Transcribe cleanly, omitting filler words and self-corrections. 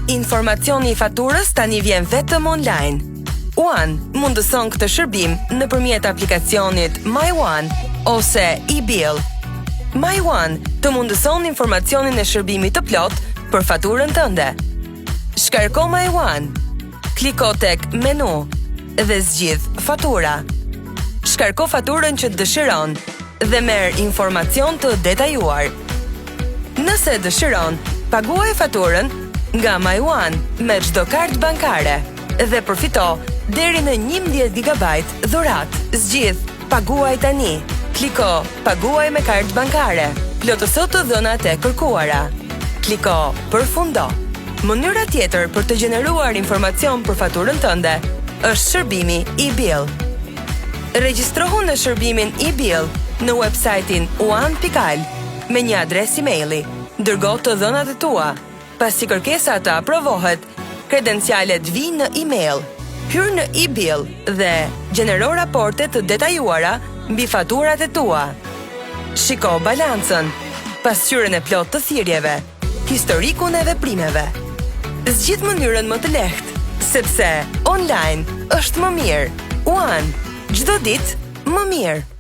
Informacioni I faturës tani vjen vetëm online. One mundëson këtë shërbim nëpërmjet aplikacionit My One ose e-bill. My One të mundëson informacionin e shërbimit të plot për faturën tënde. Shkarko My One, kliko tek menu dhe zgjidh fatura. Shkarko faturën që dëshiron dhe merr informacion të detajuar. Nëse dëshiron, paguaj faturën nga My One me çdo kartë bankare dhe përfito deri në 11 GB dhurat. Zgjidh paguaj tani. Kliko paguaj me kartë bankare. Plotëso të dhënat e kërkuara. Kliko përfundo. Mënyra tjetër për të gjeneruar informacion për faturën tënde është shërbimi e-bill. Regjistrohu në shërbimin e-bill në websajtin one.al me një adres emaili. Dërgo të dhënat e tua. Pasi kërkesa të aprovohet, kredencialet vijnë në email. Hyr në e-bill dhe gjenero raporte të detajuara mbi faturat e tua. Shiko balancën, pasqyrën e plot të thirrjeve, historikun e veprimeve. Zgjidh mënyrën më të lehtë, sepse online është më mirë. One, çdo ditë më mirë.